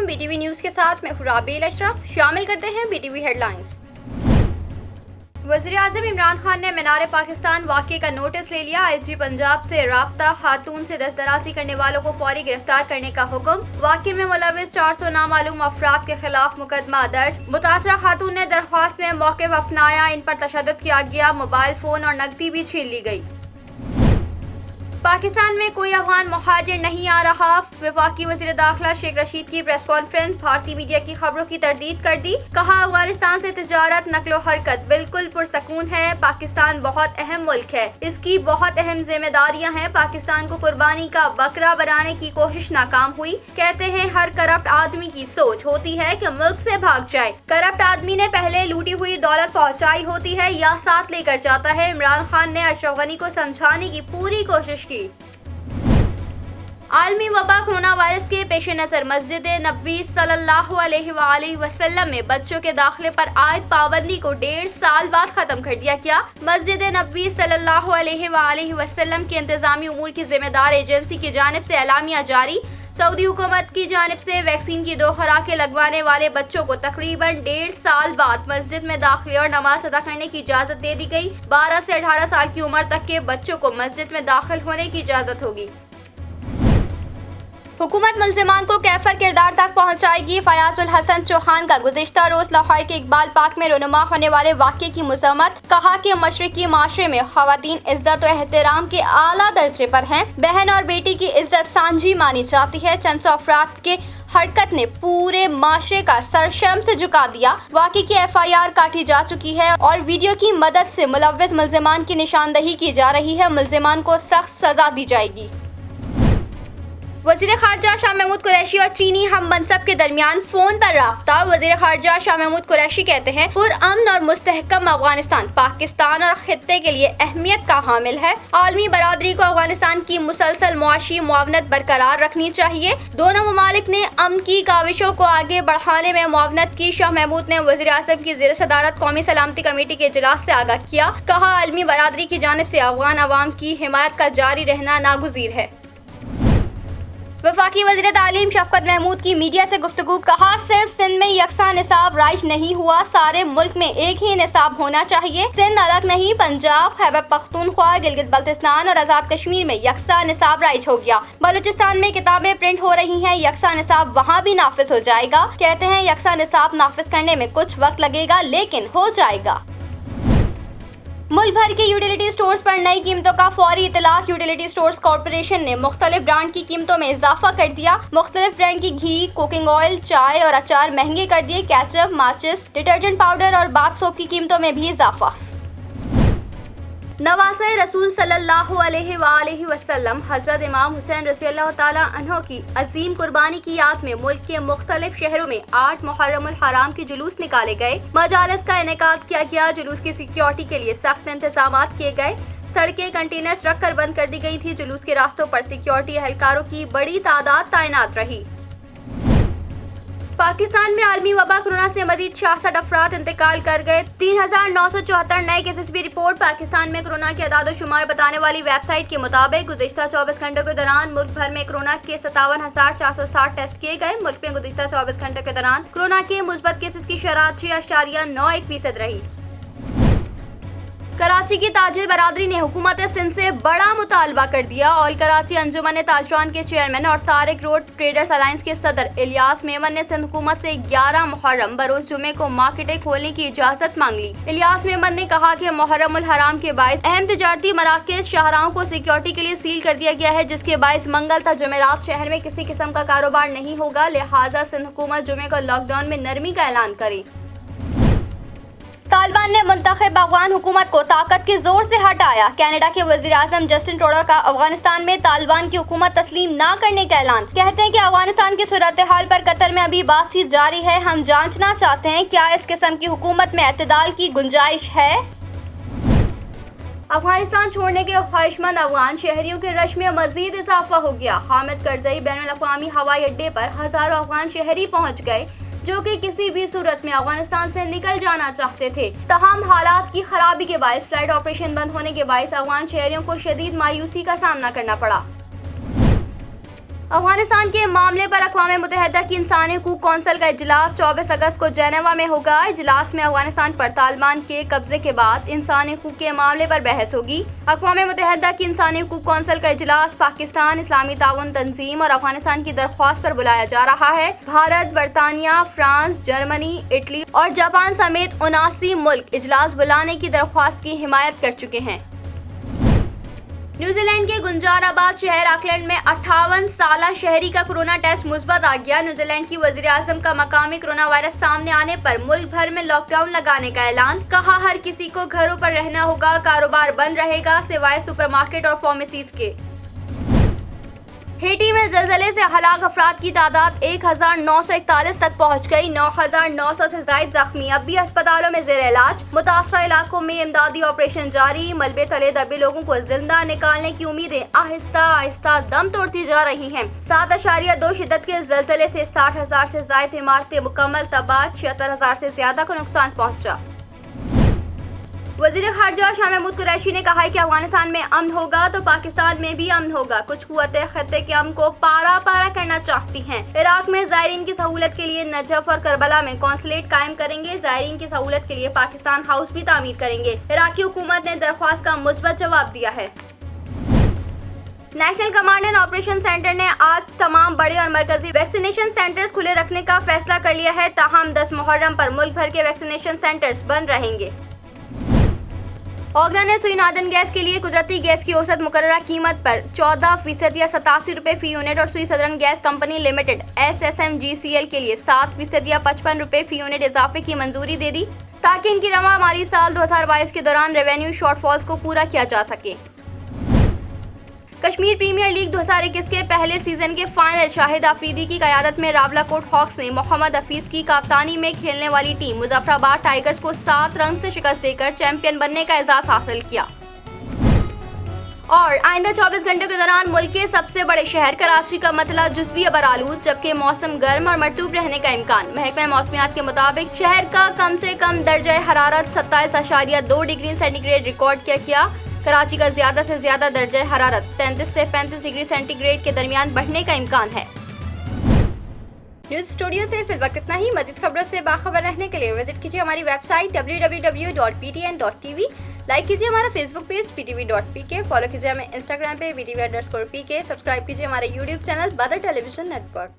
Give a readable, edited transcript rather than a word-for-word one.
BTV news के साथ मैं हुराबेल अशरफ। शामिल करते हैं BTV हेडलाइंस। वज़ीर-ए-आज़म इमरान खान ने मीनार पाकिस्तान वाक़े का नोटिस ले लिया। IG पंजाब से राब्ता खातून से दस्तदराजी करने वालों को फौरी गिरफ्तार करने का हुक्म। वाक़े में मुलव्विस 400 नामालूम अफराद के खिलाफ मुकदमा दर्ज। मुतासरा खातून ने दरख्वास्त में मौक़िफ़ अपनाया, इन पर तशद्दुद किया गया, मोबाइल फ़ोन और नकदी भी छीन ली गई। पाकिस्तान में कोई अफगान मुहाजिर नहीं आ रहा। वफाकी वज़ीर दाखिला शेख रशीद की प्रेस कॉन्फ्रेंस भारतीय मीडिया की खबरों की तरदीद कर दी। कहा, अफगानिस्तान से तिजारत नकलो हरकत बिल्कुल पुरसकून है। पाकिस्तान बहुत अहम मुल्क है, इसकी बहुत अहम जिम्मेदारियां हैं। पाकिस्तान को कुर्बानी का बकरा बनाने की कोशिश नाकाम हुई। कहते हैं हर करप्ट आदमी की सोच होती है कि मुल्क से भाग जाए। करप्ट आदमी ने पहले लूटी हुई दौलत पहुंचाई होती है या साथ लेकर जाता है। इमरान खान ने अशरफ गनी को समझाने की पूरी कोशिश की। आलमी वबा कोरोना वायरस के पेश नज़र मस्जिद नबवी सल्लल्लाहु अलैहि वसल्लम में बच्चों के दाखिले पर आयद पाबंदी को 1.5 साल बाद खत्म कर दिया गया। मस्जिद नबवी सल्लल्लाहु अलैहि वसल्लम की इंतजामी उमूर की जिम्मेदार एजेंसी की जानिब से एलामिया जारी। सऊदी हुकूमत की जानिब से वैक्सीन की 2 खुराकें लगवाने वाले बच्चों को तकरीबन 1.5 साल बाद मस्जिद में दाखिले और नमाज अदा करने की इजाज़त दे दी गई। 12 से 18 साल की उम्र तक के बच्चों को मस्जिद में दाखिल होने की इजाज़त होगी। हुकूमत मुल्ज़िमान को कैफर किरदार तक पहुंचाएगी। फयाजुल हसन चौहान का गुज़िश्ता रोज़ लाहौर के इकबाल पार्क में रुनुमा होने वाले वाक़े की मज़म्मत। कहा कि मशरिकी माशरे में ख़वातीन इज़्ज़त और एहतराम के आला दर्जे पर हैं। बहन और बेटी की इज़्ज़त सांझी मानी जाती है। चंद सौ अफराद के हरकत ने पूरे माशरे का सर शर्म से झुका दिया। वाक़े की FIR काटी जा चुकी है और वीडियो की मदद से मुलव्विस मुल्ज़िमान की निशानदही की जा रही है। मुल्ज़िमान को सख्त सज़ा दी जाएगी। वज़ीर ख़ारजा शाह महमूद कुरैशी और चीनी हम मनसब के दरमियान फ़ोन पर राब्ता। वज़ीर ख़ारजा शाह महमूद कुरैशी कहते हैं, पुरअमन और मुस्तहकम अफ़गानिस्तान पाकिस्तान और खित्ते के लिए अहमियत का हामिल है। आलमी बरादरी को अफ़गानिस्तान की मुसलसल मुआशी मुआवनत बरकरार रखनी चाहिए। दोनों ममालिक ने अमन की काविशों को आगे बढ़ाने में मुआवनत की। शाह महमूद ने वज़ीर आज़म की ज़ेर सदारत कौमी सलामती कमेटी के इजलास से आगाह किया। कहा, आलमी बरादरी की जानिब से अफ़गान अवाम की हिमायत का जारी रहना नागुज़ीर है। वफाकी वज़ीर तालीम शफ़क़त महमूद की मीडिया से गुफ्तगू। कहा, सिर्फ सिंध में यकसा निसाब राइज नहीं हुआ, सारे मुल्क में एक ही निसाब होना चाहिए। सिंध अलग नहीं, पंजाब, खैबर पख्तूनख्वा, गिलगित बल्तिस्तान और आज़ाद कश्मीर में यकसा निसाब राइज हो गया। बलूचिस्तान में किताबें प्रिंट हो रही हैं, यकसा निसाब वहाँ भी नाफिज हो जाएगा। कहते हैं यकसा निसाब नाफिज करने में कुछ वक्त लगेगा, लेकिन हो जाएगा। मुल्क भर के यूटिलिटी स्टोर्स पर नई कीमतों का फौरी इतलाक। यूटिलिटी स्टोर्स कॉर्पोरेशन ने मुख्तलिफ ब्रांड की कीमतों में इजाफा कर दिया। मुख्तलिफ ब्रांड की घी, कुकिंग ऑयल, चाय और अचार महंगे कर दिए। केचप, माचिस, डिटर्जेंट पाउडर और बाथ सोप की कीमतों में भी इजाफा। नवासे रसूल सल्लल्लाहु अलैहि वसल्लम हज़रत इमाम हुसैन रज़ियल्लाहु ताला अन्हो की अजीम कुर्बानी की याद में मुल्क के मुख्तलिफ शहरों में 8 मुहर्रमुल हराम के जुलूस निकाले गए। मजालिस का इनेकाद किया गया। जुलूस की सिक्योरिटी के लिए सख्त इंतजामात किए गए। सड़कें कंटेनर्स रखकर बंद कर दी गई थी। जुलूस के रास्तों पर सिक्योरिटी एहलकारों की बड़ी तादाद तैनात रही। पाकिस्तान में आलमी वबा कोरोना से मजीद 66 अफराद इंतकाल कर गए। 3974 नए केसेस की रिपोर्ट। पाकिस्तान में कोरोना के अदाद-ओ-शुमार बताने वाली वेबसाइट के मुताबिक गुज़िश्ता 24 घंटों के दौरान मुल्क भर में कोरोना के 57,460 टेस्ट किए गए। मुल्क में गुज़िश्ता 24 घंटों के दौरान कोरोना के मुस्बत केसेस की शरह 6.91% रही। कराची की ताजिर बरादरी ने हुकूमत सिंध से बड़ा मुतालबा कर दिया। ऑल कराची अंजुमन ताजरान के चेयरमैन और तारिक रोड ट्रेडर्स अलायंस के सदर इलियास मेमन ने सिंध हुकूमत से 11 मुहर्रम बरोज जुमे को मार्केटें खोलने की इजाजत मांग ली। इलियास मेमन ने कहा कि मुहर्रमुल हराम के बायस अहम तिजारती मराकज़ शाहराहों को सिक्योरिटी के लिए सील कर दिया गया है, जिसके बायस मंगल तक जुमेरात शहर में किसी किस्म का कारोबार नहीं होगा। लिहाजा सिंध हुकूमत जुमे को लॉकडाउन में नरमी का ऐलान करे। तालिबान ने मुंतखब अफगान हुकूमत को ताकत के जोर से हटाया। कनाडा के वज़ीर आज़म जस्टिन ट्रूडो का अफगानिस्तान में तालिबान की हुकूमत तस्लीम न करने का ऐलान। कहते हैं कि अफगानिस्तान की सूरत हाल पर कतर में अभी बातचीत जारी है। हम जांचना चाहते हैं क्या इस किस्म की हुकूमत में एतदाल की गुंजाइश है। अफगानिस्तान छोड़ने के ख्वाहिशमंद अफगान शहरियों के रश में मजीद इजाफा हो गया। हामिद करजई बैनुल अक़वामी हवाई अड्डे पर हजारों अफगान शहरी पहुँच गए जो कि किसी भी सूरत में अफगानिस्तान से निकल जाना चाहते थे। तमाम हालात की खराबी के बायस फ्लाइट ऑपरेशन बंद होने के बायस अफगान शहरियों को शदीद मायूसी का सामना करना पड़ा। افغانستان کے معاملے پر اقوام متحدہ کی انسانی حقوق کونسل کا اجلاس 24 اگست کو جنیوا میں ہوگا۔ اجلاس میں افغانستان پر طالبان کے قبضے کے بعد انسانی حقوق کے معاملے پر بحث ہوگی۔ اقوام متحدہ کی انسانی حقوق کونسل کا اجلاس پاکستان، اسلامی تعاون تنظیم اور افغانستان کی درخواست پر بلایا جا رہا ہے۔ بھارت، برطانیہ، فرانس، جرمنی، اٹلی اور جاپان سمیت 79 ملک اجلاس بلانے کی درخواست کی حمایت کر چکے ہیں۔ نیوزی لینڈ کے گنجار آباد شہر آکلینڈ میں 58 سالہ شہری کا کورونا ٹیسٹ مثبت آ گیا۔ نیوزی لینڈ کی وزیر اعظم کا مقامی کورونا وائرس سامنے آنے پر ملک بھر میں لاک ڈاؤن لگانے کا اعلان، کہا ہر کسی کو گھروں پر رہنا ہوگا، کاروبار بند رہے گا سوائے سپر مارکیٹ اور فارمیسیز کے۔ ہیٹی میں زلزلے سے ہلاک افراد کی تعداد 1941 تک پہنچ گئی۔ 9900 سے زائد زخمی اب بھی اسپتالوں میں زیر علاج۔ متاثرہ علاقوں میں امدادی آپریشن جاری، ملبے تلے دبے لوگوں کو زندہ نکالنے کی امیدیں آہستہ آہستہ دم توڑتی جا رہی ہیں۔ 7.2 شدت کے زلزلے سے 60,000 سے زائد عمارتیں مکمل تباہ، 76,000 سے زیادہ کو نقصان پہنچا۔ وزیر خارجہ شاہ محمود قریشی نے کہا ہے کہ افغانستان میں امن ہوگا تو پاکستان میں بھی امن ہوگا۔ کچھ قوتیں خطے کے امن کو پارا پارا کرنا چاہتی ہیں۔ عراق میں زائرین کی سہولت کے لیے نجف اور کربلا میں قونصلیٹ قائم کریں گے۔ زائرین کی سہولت کے لیے پاکستان ہاؤس بھی تعمیر کریں گے۔ عراقی حکومت نے درخواست کا مثبت جواب دیا ہے۔ National command and operation centre نے آج تمام بڑے اور مرکزی ویکسینیشن سینٹرز کھلے رکھنے کا فیصلہ کر لیا ہے، تاہم 10 محرم پر ملک بھر کے ویکسینیشن سینٹرز بند رہیں گے۔ اوگرا نے سوئی ناردرن گیس کے لیے قدرتی گیس کی اوسط مقررہ قیمت پر 14% یا 87 روپے فی یونٹ اور Sui southern gas company limited SSMGCL کے لیے 7% یا 55 روپے فی یونٹ اضافے کی منظوری دے دی، تاکہ ان کی رواں مالی سال 2022 کے دوران ریونیو شارٹ فالز کو پورا کیا جا سکے۔ کشمیر پریمیئر لیگ 2021 کے پہلے سیزن کے فائنل شاہد آفریدی کی قیادت میں راولاکوٹ ہاکس نے محمد حفیظ کی کپتانی میں کھیلنے والی ٹیم مظفر آباد ٹائیگرز کو 7 رن سے شکست دے کر چیمپئن بننے کا اعزاز حاصل کیا۔ اور آئندہ 24 گھنٹوں کے دوران ملک کے سب سے بڑے شہر کراچی کا مطلع جزوی ابرآلود، جبکہ موسم گرم اور مرطوب رہنے کا امکان۔ محکمہ موسمیات کے مطابق شہر کا کم سے کم درجہ حرارت 27.2 ڈگری سینٹی گریڈ ریکارڈ کیا۔ کراچی کا زیادہ سے زیادہ درجہ حرارت 33 سے 35 ڈگری سینٹی گریڈ کے درمیان بڑھنے کا امکان ہے۔ نیوز اسٹوڈیو سے فی الوقت اتنا ہی۔ مزید خبروں سے باخبر رہنے کے لیے وزٹ کیجیے ہماری ویب سائٹ www.ptn.tv، لائک کیجیے ہمارا فیس بک پیج ptv.pk، فالو کیجیے ہمیں انسٹاگرام پہ vtv_pk، سبسکرائب کیجیے ہمارا یوٹیوب چینل بدر ٹیلی ویژن نیٹ ورک۔